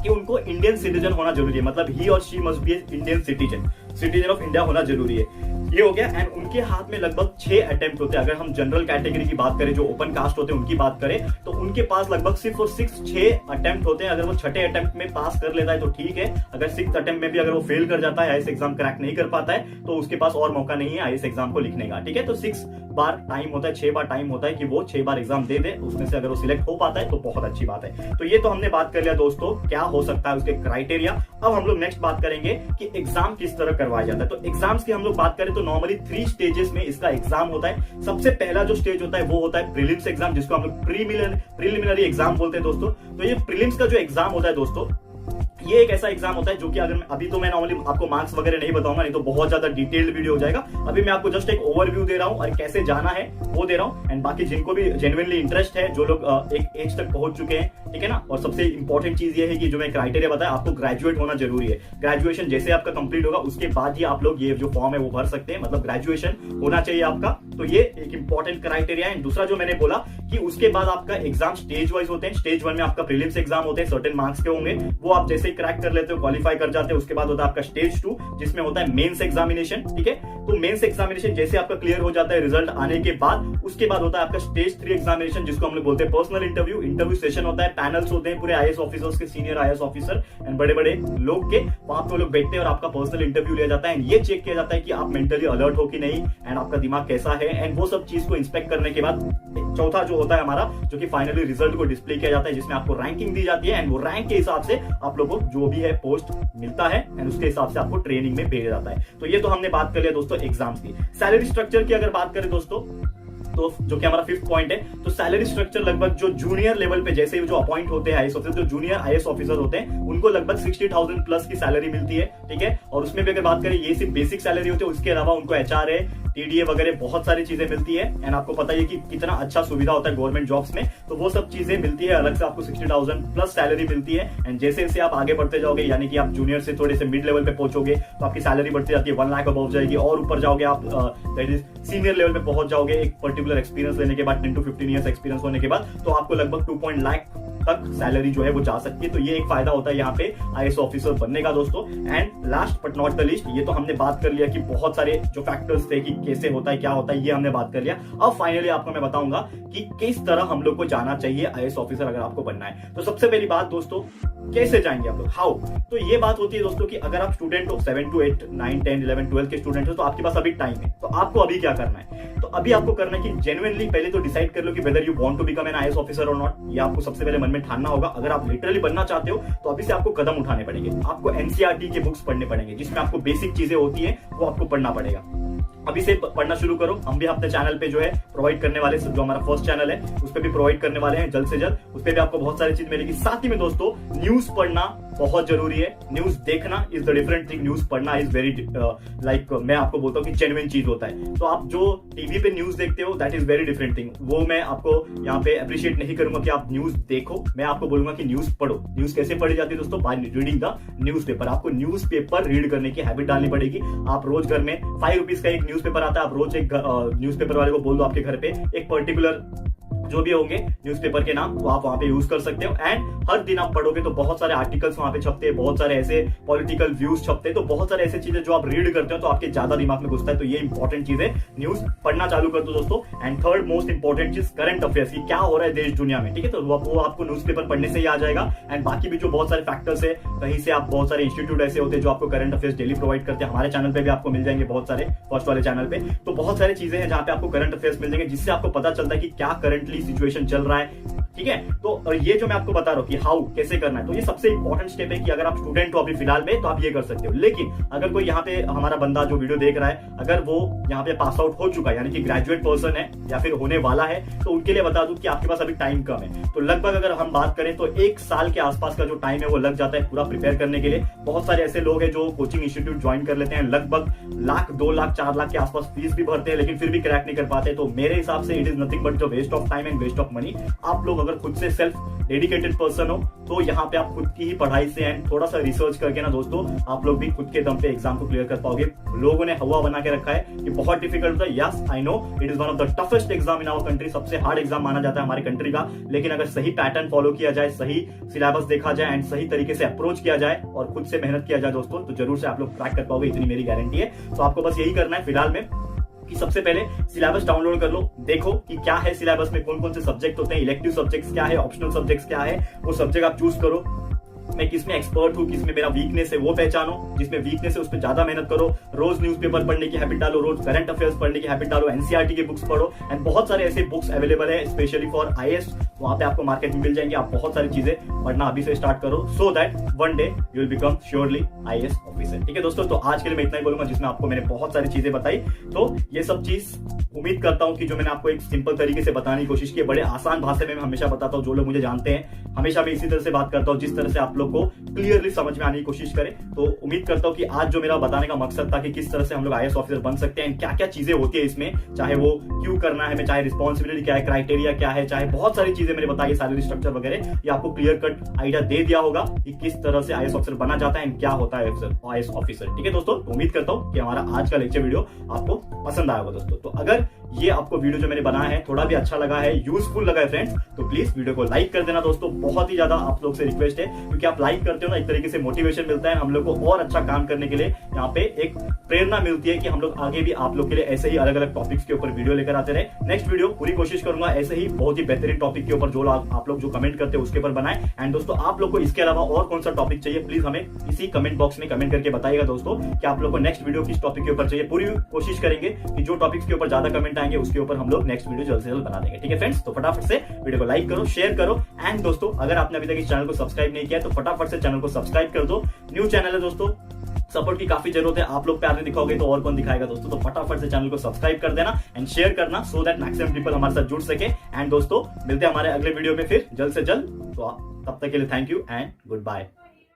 कि उनको Indian citizen होना जरूरी है, मतलब ही और she must be Indian citizen of India होना जरूरी है। ये हो गया। एंड उनके हाथ में लगभग 6 अटेम्प्ट होते हैं। अगर हम जनरल कैटेगरी की बात करें, जो ओपन कास्ट होते हैं उनकी बात करें, तो उनके पास लगभग सिर्फ और 6 अटेम्प्ट होते हैं। अगर वो 6ठे अटेम्प्ट में पास कर लेता है तो ठीक है, अगर 6th अटेम्प्ट में भी अगर वो फेल कर जाता है, आईएएस एग्जाम क्रैक नहीं कर पाता है, तो उसके पास और मौका नहीं है आईएएस एग्जाम को लिखने का, ठीक है। तो 6 बार टाइम होता है, 6 बार टाइम होता है कि वो 6 बार एग्जाम दे दे, उसमें से अगर वो सिलेक्ट हो पाता है तो बहुत अच्छी बात है। तो ये तो हमने बात कर लिया दोस्तों क्या हो सकता है उसके क्राइटेरिया। अब हम लोग नेक्स्ट बात करेंगे कि एग्जाम किस तरह करवाया जाता है। तो एग्जाम्स की हम लोग बात करें तो नॉर्मली 3 स्टेजेस में इसका एग्जाम होता है। सबसे पहला जो स्टेज होता है वो होता है प्रीलिम्स एग्जाम, जिसको हम लोग प्रीलिमिनरी एग्जाम बोलते हैं दोस्तों। तो ये प्रीलिम्स का जो एग्जाम होता है दोस्तों, ये एक ऐसा एग्जाम होता है जो कि अगर अभी तो मैं नॉर्मली आपको मार्क्स वगैरह नहीं बताऊंगा, नहीं तो बहुत ज्यादा डिटेल्ड वीडियो हो जाएगा। अभी मैं आपको जस्ट एक ओवरव्यू दे रहा हूं और कैसे जाना है वो दे रहा हूं। एंड बाकी जिनको भी जेन्युइनली इंटरेस्ट है, जो लोग एक एज तक पहुंच चुके हैं, ठीक है ना। और सबसे इंपॉर्टेंट चीज ये है कि जो मैं क्राइटेरिया बताया, आपको ग्रेजुएट होना जरूरी है। ग्रेजुएशन जैसे आपका कंप्लीट होगा उसके बाद ही आप लोग ये जो फॉर्म है वो भर सकते हैं, मतलब ग्रेजुएशन होना चाहिए आपका। तो ये एक इंपॉर्टेंट क्राइटेरिया है। दूसरा जो मैंने बोला कि उसके बाद आपका एग्जाम स्टेज वाइज होते हैं। स्टेज 1 में आपका प्रीलिम्स एग्जाम होते हैं, सर्टेन मार्क्स के होंगे, वो आप जैसे ही क्रैक कर लेते हो, क्वालिफाई कर जाते हैं, उसके बाद होता है आपका स्टेज 2, जिसमें होता है मेंस एग्जामिनेशन, ठीक है। तो मेंस एग्जामिनेशन जैसे आपका क्लियर हो जाता है रिजल्ट आने के बाद, उसके बाद होता है आपका स्टेज 3 एग्जामिनेशन, जिसको हम लोग बोलते हैं पर्सनल इंटरव्यू सेशन होता है। पैनल्स होते हैं पूरे आईएएस ऑफिसर्स के, सीनियर आईएएस ऑफिसर एंड बड़े बड़े लोग के, वहां पे लोग बैठते हैं और आपका पर्सनल इंटरव्यू लिया जाता है। ये चेक किया जाता है कि आप मेंटली अलर्ट हो कि नहीं, एंड आपका दिमाग कैसा है, एंड वो सब चीज को इंस्पेक्ट करने के बाद चौथा जो होता है हमारा, जो कि फाइनली रिजल्ट को डिस्प्ले किया जाता है, जिसमें आपको रैंकिंग दी जाती है। एंड वो रैंक के हिसाब से आप लोगों को जो भी है पोस्ट मिलता है, एंड उसके हिसाब से आपको ट्रेनिंग में भेजा जाता है। तो ये तो हमने बात कर लिया दोस्तों एग्जाम्स की। सैलरी स्ट्रक्चर की अगर बात करें दोस्तों, तो जो कि हमारा 5th पॉइंट है, तो सैलरी स्ट्रक्चर लगभग जो जूनियर लेवल पे जैसे जो अपॉइंट होते हैं आईएएस ऑफिसर, जो जूनियर आईएएस ऑफिसर होते हैं, उनको लगभग 60,000 प्लस की सैलरी मिलती है, ठीक है। और उसमें भी अगर बात करें, ये सिर्फ बेसिक सैलरी होती है, उसके अलावा उनको एचआरए, टीडीए वगैरह बहुत सारी चीजें मिलती है। एंड आपको पता है कि कितना अच्छा सुविधा होता है गवर्नमेंट जॉब्स में, तो वो सब चीजें मिलती है। अलग से आपको 60,000 प्लस सैलरी मिलती है। एंड जैसे जैसे आप आगे बढ़ते जाओगे, यानी कि आप जूनियर से थोड़े से मिड लेवल पे पहुंचोगे, तो आपकी सैलरी बढ़ती जाती है, 1 लाख अबव जाएगी। और ऊपर जाओगे आप, दैट इज सीनियर लेवल पे पहुंच जाओगे, एक पर्टिकुलर एक्सपीरियंस लेने के बाद, 10 to 15 ईयर्स एक्सपीरियंस होने के बाद, तो आपको लगभग 2 लाख तक सैलरी जो है वो जा सकती है। तो ये एक फायदा होता है यहाँ पे आईएएस ऑफिसर बनने का दोस्तों। And last but not the list, ये तो हमने बात कर लिया कि बहुत सारे जो फैक्टर्स थे कि कैसे होता है, क्या होता है, ये हमने बात कर लिया। अब फाइनली आपको मैं बताऊंगा कि किस तरह हम लोग को जाना चाहिए आईएएस ऑफिसर अगर आपको बनना है। तो सबसे पहली बात दोस्तों, कैसे जाएंगे आप लोग, हाउ। तो ये बात होती है दोस्तों कि अगर आप स्टूडेंट हो, 7 to 8, 9, 10, 11, 12 के स्टूडेंट हो, तो आपके पास अभी टाइम है। तो आपको अभी क्या करना है, तो अभी आपको करना है कि जेन्युइनली पहले तो डिसाइड कर लो कि whether you want to become an IAS officer और नॉट। ये आपको सबसे पहले मन में ठानना होगा। अगर आप लिटरली बनना चाहते हो तो अभी से आपको कदम उठाने पड़ेंगे। आपको एनसीईआरटी के बुक्स पढ़ने पड़ेंगे, जिसमें आपको बेसिक चीजें होती है वो आपको पढ़ना पड़ेगा। अभी से पढ़ना शुरू करो। हम भी अपने चैनल पे जो है प्रोवाइड करने वाले, जो हमारा फर्स्ट चैनल है उस पर भी प्रोवाइड करने वाले हैं जल्द से जल्द। उस पर भी आपको बहुत सारी चीज मिलेगी। साथ ही में दोस्तों, न्यूज पढ़ना बहुत जरूरी है। न्यूज देखना is the different thing, news पढ़ना इज वेरी लाइक, मैं आपको बोलता हूँ कि जेन्युइन चीज होता है। तो आप जो टीवी पे न्यूज देखते हो, that is very different thing. वो मैं आपको यहाँ पे अप्रिशिएट नहीं करूंगा कि आप न्यूज देखो, मैं आपको बोलूंगा कि न्यूज पढ़ो। न्यूज कैसे पढ़ी जाती है दोस्तों, by reading the news paper. आपको न्यूज पेपर रीड करने की हैबिट डालनी पड़ेगी। आप रोज घर में 5 रुपीज का एक न्यूज पेपर आता है, आप रोज एक न्यूज पेपर वाले को बोल दो आपके घर पे एक पर्टिकुलर जो भी होंगे न्यूज़पेपर के नाम, वो आप वहां पे यूज कर सकते हो। एंड हर दिन आप पढ़ोगे तो बहुत सारे आर्टिकल्स वहां पे छपते हैं, बहुत सारे ऐसे पॉलिटिकल व्यूज छपते हैं, तो बहुत सारे ऐसे चीजें जो आप रीड करते हो तो आपके ज्यादा दिमाग में घुसता है। तो ये इंपॉर्टेंट चीज है, न्यूज पढ़ना चालू कर दो दोस्तों। एंड थर्ड मोस्ट इंपॉर्टेंट चीज, करंट अफेयर्स की क्या हो रहा है देश दुनिया में, ठीक है। तो वो आपको न्यूज़पेपर पढ़ने से ही आ जाएगा। एंड बाकी भी जो बहुत सारे फैक्टर्स है, कहीं से आप बहुत सारे इंस्टीट्यूट ऐसे होते हैं जो आपको करंट अफेयर्स डेली प्रोवाइड करते हैं। हमारे चैनल पे भी आपको मिल जाएंगे बहुत सारे, फर्स्ट वाले चैनल पे। तो बहुत सारी चीजें हैं जहां पे आपको करंट अफेयर्स मिल जाएंगे, जिससे आपको पता चलता है कि क्या करंटली सिचुएशन चल रहा है, ठीक है। तो ये जो मैं आपको बता रहा हूं कि हाउ कैसे करना है, तो ये सबसे इंपॉर्टेंट स्टेप है कि अगर आप स्टूडेंट हो अभी फिलहाल में, तो आप ये कर सकते हो। लेकिन अगर कोई यहाँ पे हमारा बंदा जो वीडियो देख रहा है, अगर वो यहाँ पे पास आउट हो चुका है, यानी कि ग्रेजुएट पर्सन है या फिर होने वाला है, तो उनके लिए बता दूं कि आपके पास अभी टाइम कम है। तो लगभग अगर हम बात करें तो 1 साल के आसपास का जो टाइम है वो लग जाता है पूरा प्रिपेयर करने के लिए। बहुत सारे ऐसे लोग हैं जो कोचिंग इंस्टीट्यूट ज्वाइन कर लेते हैं, लगभग 1 लाख, 2 लाख, 4 लाख के आसपास फीस भी भरते हैं, लेकिन फिर भी क्रैक नहीं कर पाते। तो मेरे हिसाब से it is nothing but the waste of time and waste of money. आप लोग अगर खुद से सेल्फ डेडिकेटेड पर्सन हो तो यहाँ पे आप खुद की ही पढ़ाई से एंड थोड़ा सा रिसर्च करके ना दोस्तों आप लोग भी खुद के दम पे एग्जाम को क्लियर कर पाओगे। लोगों ने हवा बना के रखा है कि बहुत डिफिकल्ट होता है, yes I know it is one of the toughest exam in our country, सबसे हार्ड एग्जाम माना जाता है हमारी कंट्री का, लेकिन अगर सही पैटर्न फॉलो किया जाए, सही सिलेबस देखा जाए एंड सही तरीके से अप्रोच किया जाए और खुद से मेहनत किया जाए दोस्तों, तो जरूर से आप लोग क्रैक कर पाओगे, इतनी मेरी गारंटी है। तो आपको बस यही करना है फिलहाल में कि सबसे पहले सिलेबस डाउनलोड कर लो, देखो कि क्या है सिलेबस में, कौन कौन से सब्जेक्ट होते हैं, इलेक्टिव सब्जेक्ट्स क्या है, ऑप्शनल सब्जेक्ट्स क्या है, वो सब्जेक्ट आप चूज करो। मैं किसमें एक्सपर्ट हूँ, किसमें मेरा वीकनेस है वो पहचानो, जिसमें वीकनेस है उस पर ज्यादा मेहनत करो, रोज न्यूज़पेपर पढ़ने की हैबिट डालो, रोज करंट अफेयर्स पढ़ने की हैबिट डालो, एनसीईआरटी की बुक्स पढ़ो एंड बहुत सारे ऐसे बुक्स अवेलेबल है स्पेशली फॉर आईएएस, वहां पे आपको मार्केट में मिल जाएंगे। आप बहुत सारी चीजें पढ़ना अभी से स्टार्ट करो so that one day you will become surely IAS officer. ठीक है दोस्तों, तो आज के लिए मैं इतना ही बोलूंगा जिसमें आपको मैंने बहुत सारी चीजें बताई। तो ये सब चीज उम्मीद करता हूं कि जो मैंने आपको एक सिंपल तरीके से बताने की कोशिश की, बड़े आसान भाषा में मैं हमेशा बताता हूं, जो लोग मुझे जानते हैं हमेशा मैं इसी तरह से बात करता हूं जिस तरह से आप लोग को क्लियरली समझ में आने की कोशिश करें। तो उम्मीद करता हूं कि आज जो मेरा बताने का मकसद था कि किस तरह से हम लोग आईएएस ऑफिसर बन सकते हैं, क्या क्या चीजें होती है इसमें, चाहे वो क्यों करना है, चाहे रिस्पॉन्सिबिलिटी क्या है, क्राइटेरिया क्या है, चाहे बहुत सारी चीजें मैंने बताई, सैलरी स्ट्रक्चर वगैरह, ये आपको क्लियर कट आइडिया दे दिया होगा कि किस तरह से आईएएस ऑफिसर बना जाता है, क्या होता है आईएएस ऑफिसर। ठीक है दोस्तों, तो उम्मीद करता हूं कि हमारा आज का लेक्चर वीडियो आपको पसंद आया होगा दोस्तों। तो अगर ये आपको वीडियो जो मैंने बनाया है थोड़ा भी अच्छा लगा है, यूजफुल लगा है फ्रेंड्स, तो प्लीज वीडियो को लाइक कर देना दोस्तों, बहुत ही ज्यादा आप लोग से रिक्वेस्ट है, क्योंकि आप लाइक करते हो ना, एक तरीके से मोटिवेशन मिलता है हम लोग को और अच्छा काम करने के लिए, यहाँ पे एक प्रेरणा मिलती है कि हम लोग आगे भी आप लोग के लिए ऐसे ही अलग अलग टॉपिक्स के ऊपर वीडियो लेकर आते रहे। नेक्स्ट वीडियो पूरी कोशिश करूंगा ऐसे ही बहुत ही बेहतरीन टॉपिक के ऊपर जो आप लोग जो कमेंट करते हैं उसके ऊपर बनाए। एंड दोस्तों आप लोग को इसके अलावा और कौन सा टॉपिक चाहिए प्लीज हमें इसी कमेंट बॉक्स में कमेंट करके बताइएगा दोस्तों कि आप लोग को नेक्स्ट वीडियो किस टॉपिक के ऊपर चाहिए। पूरी कोशिश करेंगे कि जो टॉपिक्स के ऊपर ज्यादा कमेंट आएंगे उसके ऊपर हम लोग नेक्स्ट वीडियो जल्द से जल्द बना देंगे। ठीक है फ्रेंड्स, तो फटाफट से वीडियो को लाइक करो, शेयर करो एंड दोस्तों अगर आपने अभी तक इस चैनल को सब्सक्राइब नहीं किया तो फटाफट से चैनल को सब्सक्राइब कर दो। न्यू चैनल है दोस्तों, सपोर्ट की काफी जरूरत है, आप लोग प्यार नहीं दिखाओगे तो और कौन दिखाएगा दोस्तों। तो फटाफट से चैनल को सब्सक्राइब कर देना एंड शेयर करना सो दैट मैक्सिमम पीपल हमारे साथ जुड़ सके। एंड दोस्तों मिलते हैं हमारे अगले वीडियो में फिर जल्द से जल्द, तो तब तक के लिए thank you and good bye.